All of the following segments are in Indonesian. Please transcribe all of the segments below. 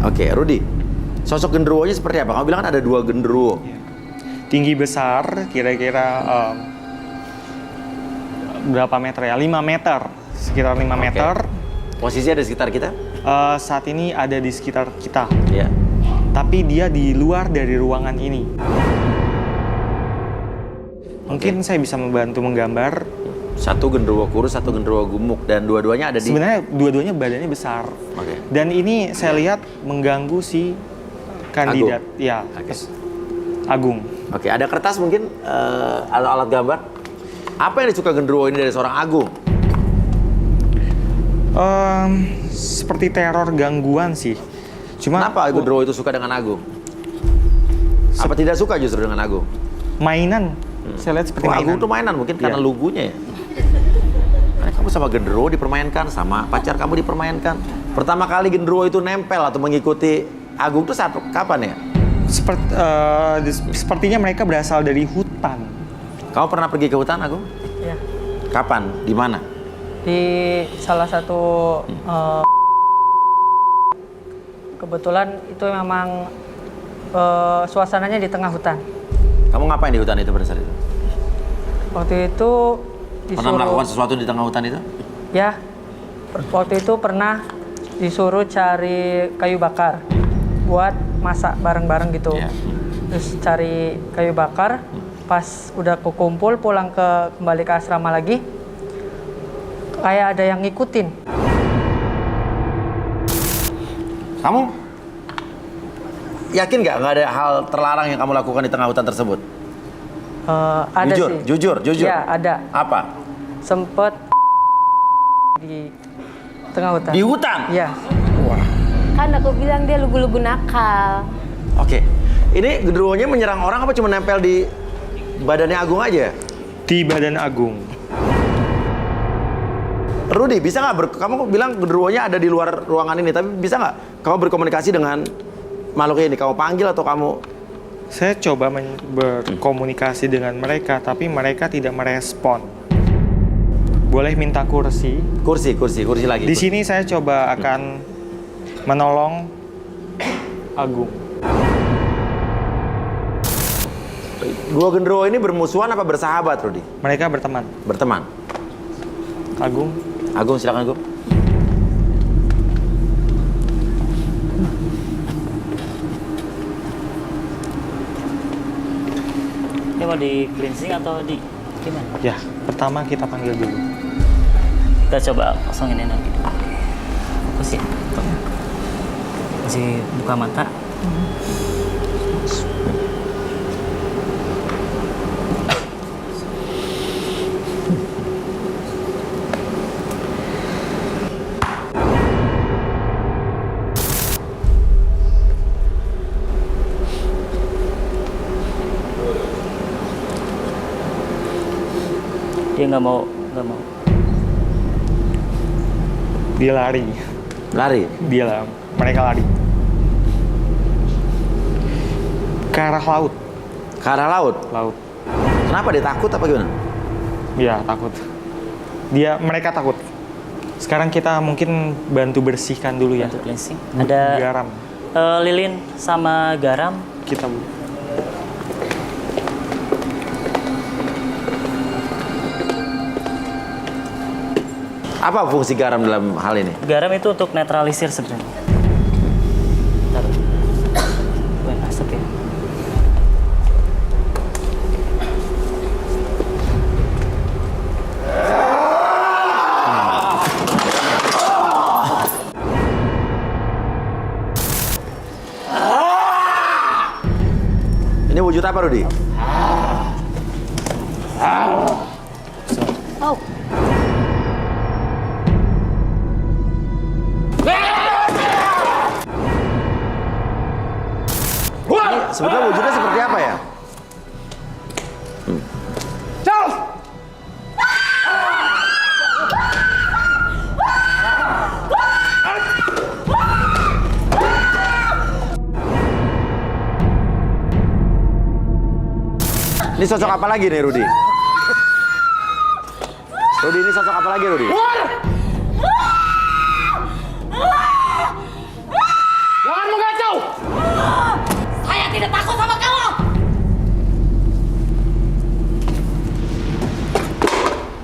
Oke, Rudi. Sosok genderuwonya seperti apa? Kamu bilang kan ada 2 genderuwo. Tinggi besar, kira-kira berapa meter ya? 5 meter. Sekitar 5 meter. Posisinya ada di sekitar kita? Saat ini ada di sekitar kita. Iya. Tapi dia di luar dari ruangan ini. Mungkin saya bisa membantu menggambar. Satu genderuwo kurus, satu genderuwo gemuk, dan dua-duanya ada di... Sebenarnya dua-duanya badannya besar. Oke. Dan ini saya lihat mengganggu si kandidat. Agung. Ya, Oke. Agung. Oke, ada kertas mungkin, alat gambar. Apa yang disuka genderuwo ini dari seorang Agung? Seperti teror gangguan sih. Cuma Kenapa genderuwo itu suka dengan Agung? Apa tidak suka justru dengan Agung? mainan. Saya lihat seperti Oh, mainan. Agung tuh mainan mungkin karena Iya. lugunya ya. Karena kamu sama genderuwo dipermainkan, sama pacar kamu dipermainkan. Pertama kali genderuwo itu nempel atau mengikuti Agung tuh saat kapan ya? Sepertinya mereka berasal dari hutan. Kamu pernah pergi ke hutan, Agung? Ya, Kapan? Di mana? di salah satu kebetulan itu memang suasananya di tengah hutan. Kamu ngapain di hutan itu pada saat itu? Waktu itu Pernah melakukan sesuatu di tengah hutan itu? Ya, waktu itu pernah disuruh cari kayu bakar buat masak bareng-bareng gitu. Iya. Terus cari kayu bakar, pas udah kukumpul pulang kembali ke asrama lagi, kayak ada yang ngikutin. Kamu yakin nggak ada hal terlarang yang kamu lakukan di tengah hutan tersebut? Ada Jujur, sih. jujur. Ya, ada. Apa? Sempet di tengah hutan. Di hutan? Ya. Kan aku bilang dia lugu-lugu nakal. Oke. Ini genderuwonya menyerang orang apa cuma nempel di badannya Agung aja? Di badan Agung. Rudi, bisa nggak kamu bilang genderuwonya ada di luar ruangan ini, tapi bisa nggak kamu berkomunikasi dengan makhluk ini? Kamu panggil atau kamu... Saya coba berkomunikasi dengan mereka, tapi mereka tidak merespon. Boleh minta kursi. Kursi lagi. Di sini saya coba akan menolong Agung. 2 genderuwo ini bermusuhan apa bersahabat, Rudi? Mereka berteman. Berteman. Agung. Agung, silakan Agung. Ini mau di cleansing atau di gimana? Ya, pertama kita panggil dulu. Kita coba kosongin ini nanti. Fokus ya. Masih buka mata. Dia nggak mau. Dia lari. Mereka lari. Ke arah laut. Ke arah laut. Laut. Kenapa dia takut apa gimana? Ya, takut. Mereka takut. Sekarang kita mungkin bantu bersihkan dulu ya. Untuk cleansing. Ada garam. lilin sama garam. Kita Apa fungsi garam dalam hal ini? Garam itu untuk netralisir sebenarnya. Taruh. Bukan asap ya. Ini wujud apa, Rudi? Oh, Sebetulnya wujudnya seperti apa ya? Ini sosok apa lagi nih, Rudi? Rudi, ini sosok apa lagi, Rudi? Jangan Saya tidak takut sama kamu.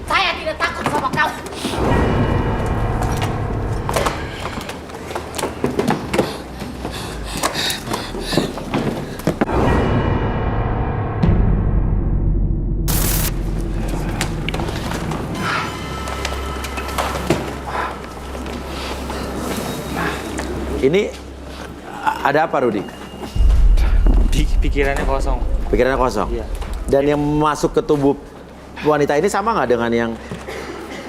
Saya tidak takut sama kamu. Ini ada apa, Rudi? Pikirannya kosong. Pikirannya kosong? Iya. Dan yang masuk ke tubuh wanita ini sama nggak dengan yang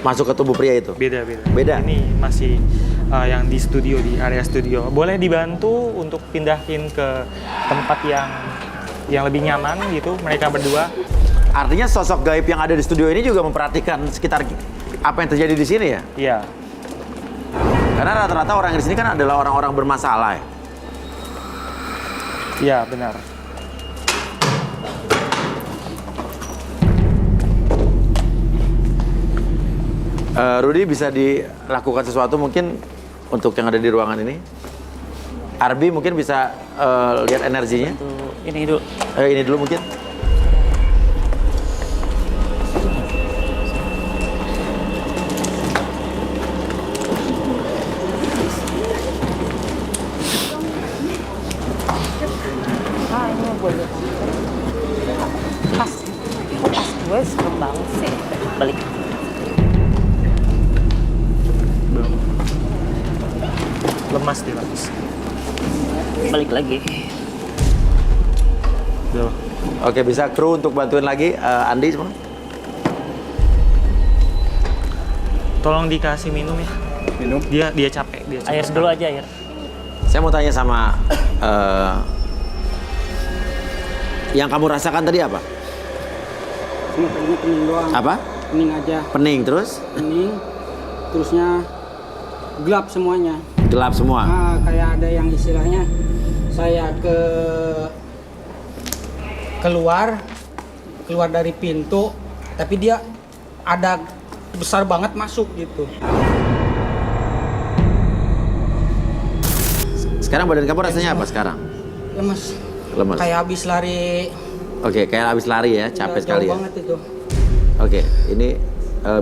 masuk ke tubuh pria itu? Beda. Beda? Ini masih yang di studio, di area studio. Boleh dibantu untuk pindahin ke tempat yang lebih nyaman gitu, mereka berdua. Artinya sosok gaib yang ada di studio ini juga memperhatikan sekitar apa yang terjadi di sini ya? Iya. Karena rata-rata orang di sini kan adalah orang-orang bermasalah ya? Iya, benar. Rudi, bisa dilakukan sesuatu mungkin untuk yang ada di ruangan ini? Arbi mungkin bisa lihat energinya? Tuh, ini dulu. Ini dulu mungkin. Ah, ini mah boleh. Pas gue serem banget sih. Balik. Belum. Lemas dia lemas. Balik lagi. Belum. Oke, bisa kru untuk bantuin lagi Andi semua? Tolong dikasih minum ya. Minum? Dia capek, dia capek. Air dulu aja, air. Saya mau tanya sama yang kamu rasakan tadi apa? Ini tadinya pening doang. Apa? Pening aja. Pening terus? Pening. Terusnya gelap semuanya. Gelap semua? Ah, kayak ada yang istilahnya saya keluar dari pintu, tapi dia ada besar banget masuk gitu. Sekarang badan kamu rasanya apa sekarang? Lemes. Lemes? Kayak habis lari. Oke, kayak habis lari ya, capek Jauh sekali ya? banget itu. Oke, ini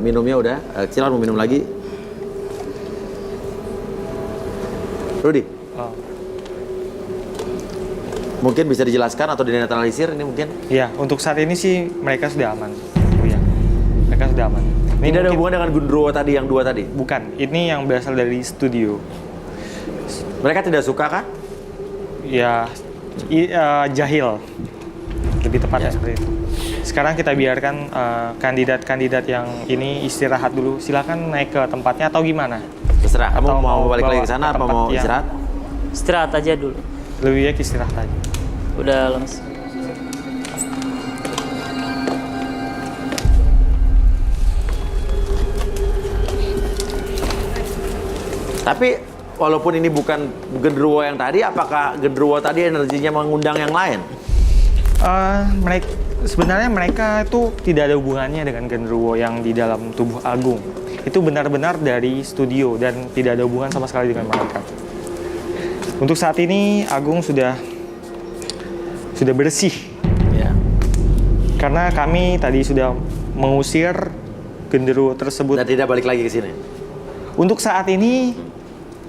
minumnya udah. Silakan mau minum lagi. Rudi, Oh. mungkin bisa dijelaskan atau dinetralisir ini mungkin? Iya, untuk saat ini sih mereka sudah aman. Oh iya, mereka sudah aman. Ini Tidak ada mungkin- hubungan dengan Gundurwo tadi, yang dua tadi? Bukan, ini yang berasal dari studio. Mereka tidak suka kah? Ya, jahil. Lebih tepatnya seperti itu. Sekarang kita biarkan kandidat-kandidat yang ini istirahat dulu. Silakan naik ke tempatnya atau gimana? Terserah, kamu Atau mau balik bawa lagi ke sana ke apa tempat mau yang- istirahat? Istirahat aja dulu. Lebih baik istirahat aja. Udah lemes. Tapi walaupun ini bukan Gundurwo yang tadi, apakah Gundurwo tadi energinya mengundang yang lain? Sebenarnya mereka itu tidak ada hubungannya dengan genderuwo yang di dalam tubuh Agung. Itu benar-benar dari studio dan tidak ada hubungan sama sekali dengan mereka. Untuk saat ini Agung sudah bersih Ya. karena kami tadi sudah mengusir genderuwo tersebut. Dan tidak balik lagi ke sini. Untuk saat ini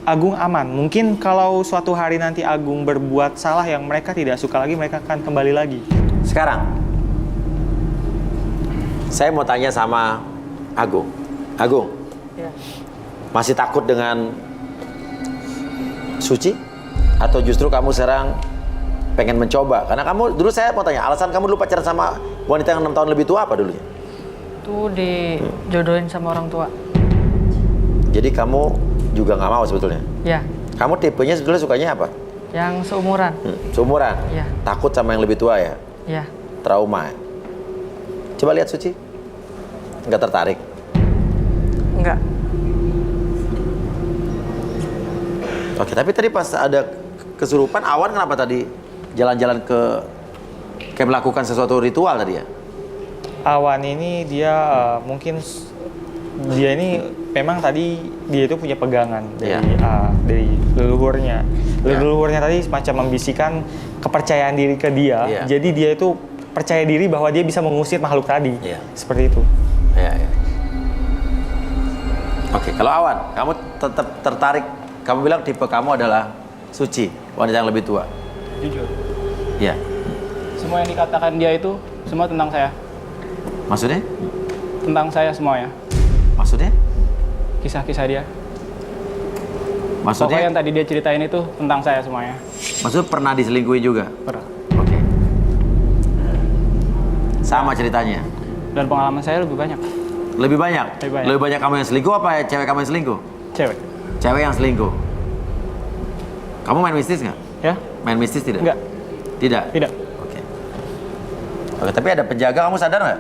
Agung aman. Mungkin kalau suatu hari nanti Agung berbuat salah yang mereka tidak suka lagi, mereka akan kembali lagi. Sekarang, saya mau tanya sama Agung. Agung, Ya. masih takut dengan Suci? Atau justru kamu sekarang pengen mencoba? Karena kamu, dulu saya mau tanya, alasan kamu dulu pacaran sama wanita yang 6 tahun lebih tua apa dulunya? Itu dijodohin sama orang tua. Jadi kamu juga nggak mau sebetulnya? Ya, Kamu tipenya sebetulnya sukanya apa? yang seumuran. Seumuran? Iya. Takut sama yang lebih tua ya? Ya, Trauma ya? Coba lihat Suci. Nggak tertarik? enggak. Oke, tapi tadi pas ada kesurupan, Awan kenapa tadi jalan-jalan kayak melakukan sesuatu ritual tadi ya? Awan ini dia mungkin dia ini memang tadi dia itu punya pegangan dari Iya. dari leluhurnya. Leluhurnya tadi semacam membisikkan kepercayaan diri ke dia. Iya. Jadi dia itu percaya diri bahwa dia bisa mengusir makhluk tadi. Iya. Seperti itu. Ya, ya. Oke, kalau Awan, kamu tetap tertarik, kamu bilang tipe kamu adalah Suci, wanita yang lebih tua. Jujur, Iya. semua yang dikatakan dia itu semua tentang saya. Maksudnya? Tentang saya semuanya. Maksudnya? Kisah-kisah dia. Pokoknya Maksudnya? yang tadi dia ceritain itu tentang saya semuanya. Maksudnya pernah diselingkuhi juga? Pernah. Oke. Sama ceritanya? Dan pengalaman saya lebih banyak. Lebih banyak? Lebih banyak. Lebih banyak kamu yang selingkuh apa cewek kamu yang selingkuh? Cewek. Cewek yang selingkuh. Kamu main mistis nggak? Ya? Main mistis tidak? Enggak. Tidak? Tidak. Oke. Oke, tapi ada penjaga, kamu sadar nggak?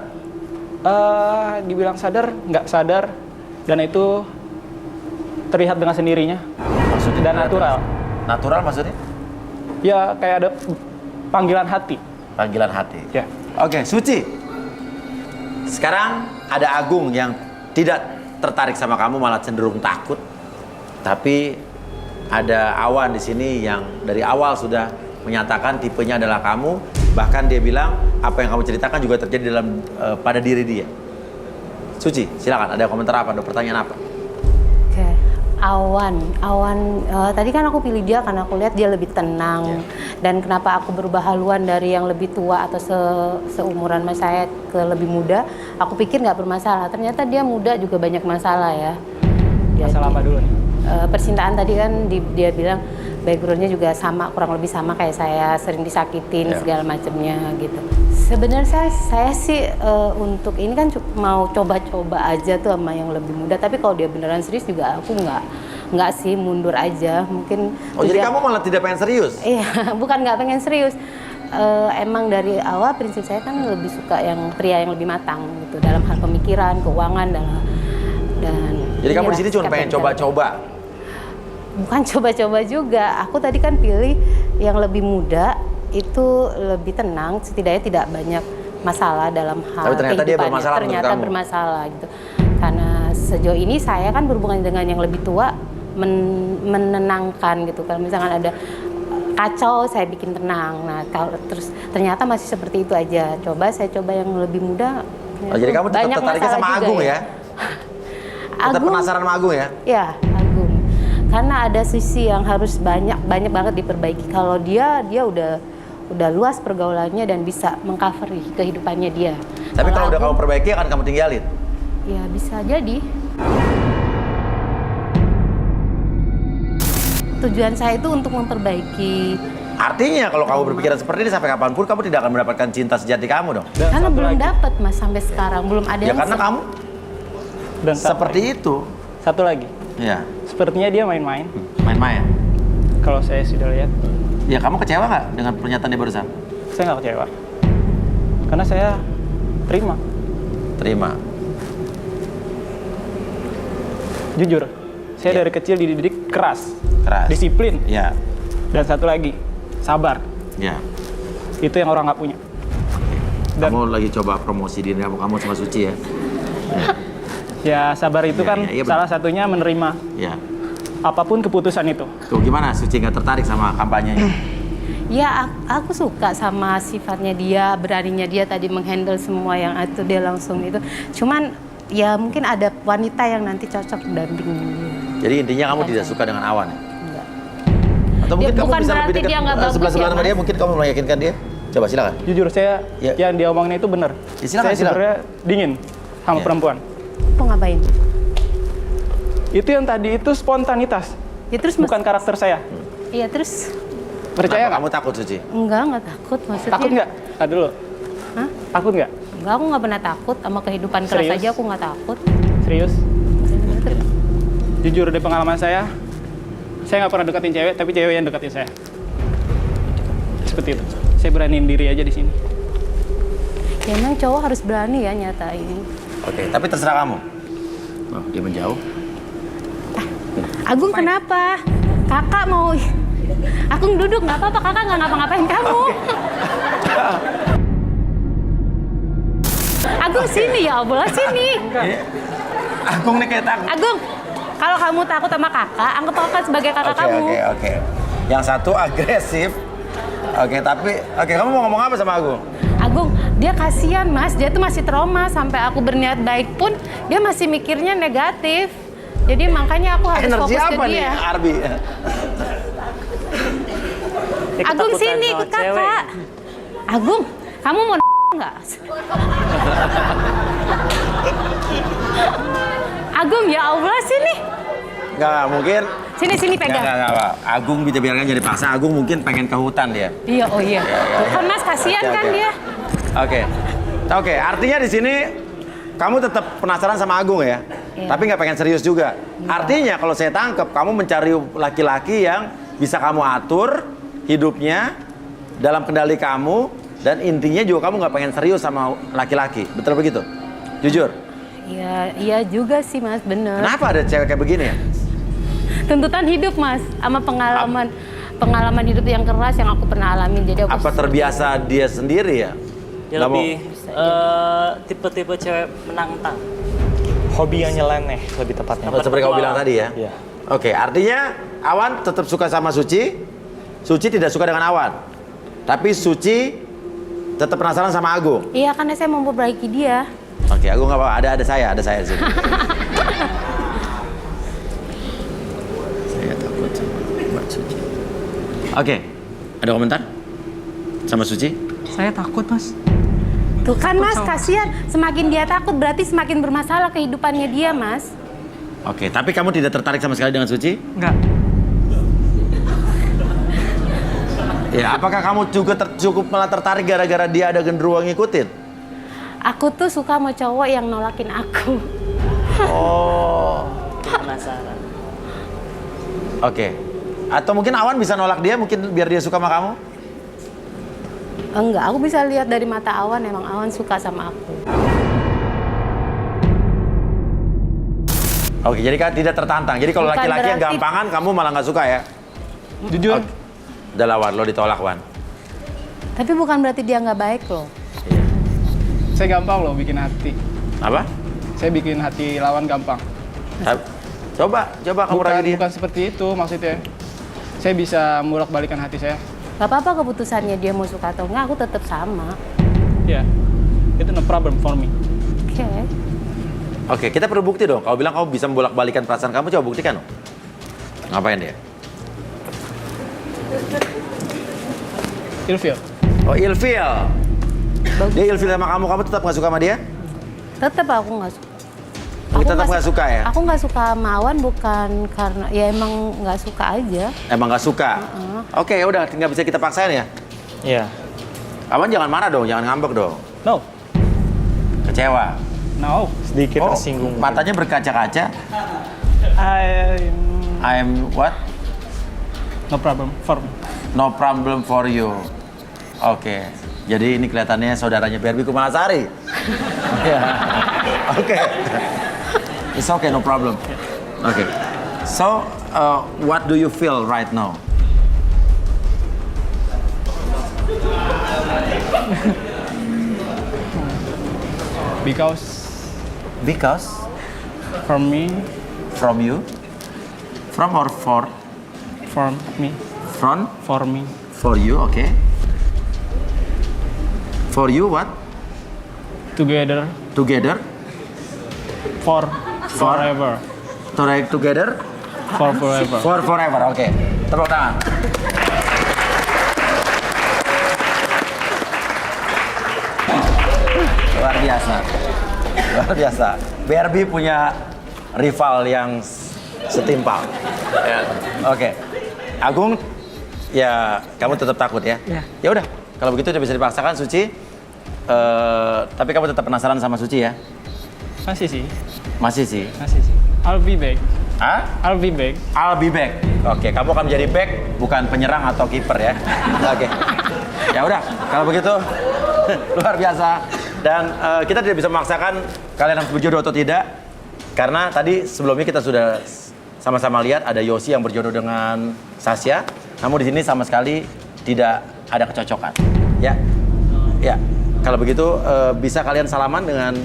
Dibilang sadar, nggak sadar. Dan itu terlihat dengan sendirinya. Maksudnya? Dan natural. Natural maksudnya? Ya kayak ada panggilan hati. Panggilan hati. Ya. Oke, Suci. Sekarang ada Agung yang tidak tertarik sama kamu, malah cenderung takut. Tapi ada Awan di sini yang dari awal sudah menyatakan tipenya adalah kamu. Bahkan dia bilang apa yang kamu ceritakan juga terjadi dalam pada diri dia. Suci, silakan. Ada komentar apa? Ada pertanyaan apa? Oke, Awan, tadi kan aku pilih dia karena aku lihat dia lebih tenang. Dan kenapa aku berubah haluan dari yang lebih tua atau seumuran sama saya ke lebih muda, aku pikir nggak bermasalah. Ternyata dia muda juga banyak masalah ya. Masalah apa dulu nih? Percintaan tadi kan dia bilang backgroundnya juga sama, kurang lebih sama kayak saya, sering disakitin segala macamnya gitu. Sebenarnya saya sih untuk ini kan mau coba-coba aja tuh sama yang lebih muda, tapi kalau dia beneran serius juga aku nggak sih, mundur aja mungkin. Oh, jadi kamu malah tidak pengen serius? Iya, bukan nggak pengen serius. Emang dari awal prinsip saya kan lebih suka yang pria yang lebih matang gitu dalam hal pemikiran, keuangan dan Jadi kamu di sini cuma pengen coba-coba? Bukan coba-coba juga. Aku tadi kan pilih yang lebih muda, itu lebih tenang, setidaknya tidak banyak masalah dalam hal Tapi ternyata dia kehidupannya. bermasalah menurut Ternyata kamu? bermasalah gitu. Karena sejauh ini saya kan berhubungan dengan yang lebih tua, menenangkan gitu. Kalau misalkan ada kacau, saya bikin tenang. Nah, kalau terus ternyata masih seperti itu aja. Saya coba yang lebih muda. Oh, jadi kamu tetap banyak tertariknya masalah sama juga Agung ya? Tetap Agung, penasaran sama Agung ya? ya, Agung. Karena ada sisi yang harus banyak banget diperbaiki. Kalau dia udah luas pergaulannya dan bisa mengcover kehidupannya dia. Tapi kalau udah Agung, kamu perbaiki akan kamu tinggalin? ya bisa jadi. Tujuan saya itu untuk memperbaiki. Artinya kalau kamu berpikiran seperti ini sampai kapanpun kamu tidak akan mendapatkan cinta sejati kamu dong? Dan Karena satu belum lagi. dapat Mas sampai sekarang, belum ada Ya yang karena kamu Dan seperti itu. Satu lagi. Ya, Sepertinya dia main-main. main-main. Kalau saya sudah lihat, Ya kamu kecewa nggak dengan pernyataan dia barusan? saya nggak kecewa. Karena saya terima. Terima. Jujur, saya Ya. dari kecil dididik keras, Keras. disiplin, Ya, dan satu lagi, sabar. ya. Itu yang orang nggak punya. Dan Kamu lagi coba promosi diri kamu sama Suci ya? ya sabar itu Ya, kan ya, iya, salah satunya menerima Ya. apapun keputusan itu. Tuh gimana Suci nggak tertarik sama kampanyenya? Ya, aku suka sama sifatnya dia, beraninya dia tadi menghandle semua yang itu, dia langsung itu. Cuman ya mungkin ada wanita yang nanti cocok dampingin dia. Jadi intinya kamu tidak suka dengan Awan ya? Enggak. Atau mungkin Dia kamu bukan bisa berarti lebih dekat dia nggak bagus sebelah-sebelah ya, sama dia, Mas. mungkin kamu meyakinkan dia? Coba silakan. Jujur saya Ya. yang dia omongin itu benar. Ya, silakan, Saya sebenarnya dingin sama Ya. perempuan. Aku ngapain? Itu yang tadi itu spontanitas, Ya terus Mas, bukan karakter saya. iya terus Percaya Kenapa nggak? kamu takut Suci? enggak takut maksudnya. Takut nggak? Tadi dulu. Hah? Takut nggak? Enggak, aku nggak pernah takut sama kehidupan keras Serius? aja, aku nggak takut. Serius? Jujur dari pengalaman saya nggak pernah deketin cewek, tapi cewek yang deketin saya. Seperti itu. Saya beraniin diri aja di sini. Ya, emang cowok harus berani ya nyatain. Oke, tapi terserah kamu. Oh, dia menjauh. Agung kenapa? Kakak mau... Agung duduk, nggak apa-apa, kakak nggak ngapa-ngapain kamu. Agung sini ya Allah, sini. Agung nih kayak takut. Agung, Kalau kamu takut sama kakak, anggap kakak sebagai kakak Oke, kamu. oke. Yang satu agresif. Oke, tapi kamu mau ngomong apa sama Agung? Agung, dia kasihan Mas, dia tuh masih trauma sampai aku berniat baik pun dia masih mikirnya negatif. Jadi makanya aku harus Energi fokus apa ke nih, dia. Arbi? Dia Agung ketakutan sini sama ikut cewek. kakak. Agung, kamu mau nggak? Agung, ya Allah sini. Nggak, mungkin. Sini pegang. Nggak. Agung bisa biarkan jadi paksa. Agung mungkin pengen ke hutan dia. Iya, oh iya. Tuh kan Mas kasihan Oke, kan oke. dia. Oke, artinya di sini kamu tetap penasaran sama Agung ya? Iya. Tapi nggak pengen serius juga. Artinya kalau saya tangkap, kamu mencari laki-laki yang bisa kamu atur hidupnya dalam kendali kamu, dan intinya juga kamu nggak pengen serius sama laki-laki. Betul begitu? Jujur? Iya juga sih Mas, bener. Kenapa ada cewek kayak begini ya? Tuntutan hidup Mas, sama pengalaman hidup yang keras yang aku pernah alamin. Jadi aku Apa terbiasa dia sendiri ya? Dia Nggak mau- lebih tipe-tipe cewek menantang. Hobi yang nyeleneh lebih tepatnya. Seperti kamu bilang tadi ya? Iya. Oke, artinya Awan tetap suka sama Suci. Suci tidak suka dengan Awan. Tapi Suci tetap penasaran sama Agung. Iya, karena saya mau memperbaiki dia. Oke, Agung nggak apa-apa. Ada saya di sini. Saya takut sama Mbak Suci. Oke, ada komentar sama Suci? Saya takut, Mas. Tuh kan Mas, sama- kasihan. Semakin dia takut berarti semakin bermasalah kehidupannya dia Mas. Oke, tapi kamu tidak tertarik sama sekali dengan Suci? Enggak. Ya, apakah kamu juga cukup malah tertarik gara-gara dia ada genderuwo ngikutin? Aku tuh suka sama cowok yang nolakin aku. Oh, Dia penasaran. oke. Atau mungkin Awan bisa nolak dia, mungkin biar dia suka sama kamu? Enggak, aku bisa lihat dari mata Awan, emang Awan suka sama aku. Oke, jadi kan tidak tertantang. Jadi kalau Bukan laki-laki yang berarti- gampangan, kamu malah nggak suka ya? Jujur, Oke. Udah lah, Wan, lo ditolak, Wan. Tapi bukan berarti dia nggak baik loh. Iya. saya gampang loh bikin hati. Apa? Saya bikin hati lawan gampang. Coba kamu rayu dia. Bukan seperti itu maksudnya. Saya bisa bolak-balikan hati saya. Gak apa-apa keputusannya dia mau suka atau enggak, aku tetap sama. Ya, itu no problem for me. Oke. Oke, kita perlu bukti dong. Kau bilang kamu bisa membolak-balikan perasaan kamu, coba buktikan dong. Ngapain dia? Ilfil. Oh, ilfil. Bagus. Dia ilfil sama kamu tetap nggak suka sama dia? Tetap aku nggak suka. Tetap nggak suka ya? Aku nggak suka sama Awan bukan karena ya emang nggak suka aja. Emang nggak suka? Oke, ya udah, nggak bisa kita paksain ya. Iya. Awan jangan marah dong, jangan ngambek dong. No, Kecewa. no. Sedikit Oh, tersinggung. matanya berkaca-kaca. I'm what? No problem for me. No problem for you. Oke. Jadi ini kelihatannya saudaranya Barbie Kumalasari. Ya. Oke. It's okay, no problem. Oke. So, what do you feel right now? Because From me, from you, from or for, for me, from, for me. for you, okay. For you, what? Together, Together, for forever. together, For forever. for forever. Oke. Tepuk tangan. Luar biasa. Luar biasa. Barbie punya rival yang setimpal. Ya. Oke. Agung, ya kamu tetap takut ya? Ya. Ya udah, kalau begitu udah bisa dipaksakan Suci. Tapi kamu tetap penasaran sama Suci ya? Masih sih, Masih sih. masih sih. I'll be back. Hah? I'll be back. I'll be back. Oke, kamu akan menjadi back, bukan penyerang atau kiper ya. Oke. Ya udah, kalau begitu luar biasa. Dan kita tidak bisa memaksakan kalian harus berjodoh atau tidak, karena tadi sebelumnya kita sudah sama-sama lihat ada Yosi yang berjodoh dengan Sasha. Namun di sini sama sekali tidak ada kecocokan. Ya, ya. Kalau begitu bisa kalian salaman dengan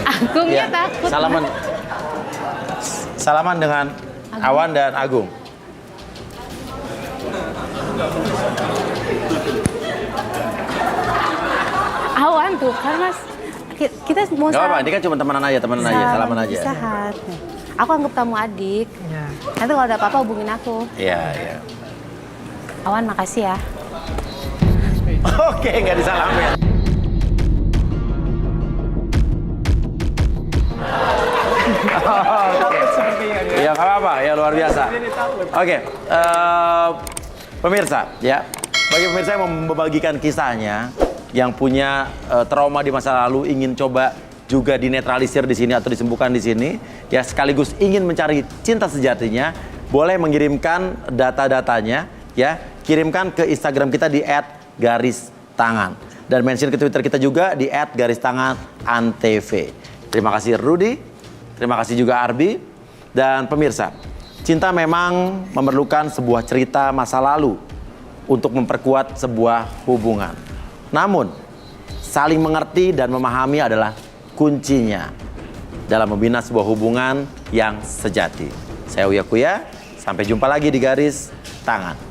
Agungnya Ya, takut. salaman dengan Awan dan Agung. Awan tuh kan Mas. Kita mau Gak apa-apa, ini kan cuma temenan aja, salaman aja. Sahat. Aku anggap kamu adik. Ya. Nanti kalau ada apa-apa hubungin aku. Iya, iya. Awan makasih ya. Oke, nggak disalamin. Ya nggak apa-apa, ya luar biasa. Oke, pemirsa, ya, bagi pemirsa yang mau membagikan kisahnya, yang punya trauma di masa lalu, ingin coba juga dinetralisir di sini atau disembuhkan di sini, ya sekaligus ingin mencari cinta sejatinya, boleh mengirimkan data-datanya, ya, kirimkan ke Instagram kita di @garistangan dan mention ke Twitter kita juga di @garistanganantv. Terima kasih Rudy, terima kasih juga Arbi. Dan pemirsa, cinta memang memerlukan sebuah cerita masa lalu untuk memperkuat sebuah hubungan. Namun, saling mengerti dan memahami adalah kuncinya dalam membina sebuah hubungan yang sejati. Saya Uya Kuya, sampai jumpa lagi di Garis Tangan.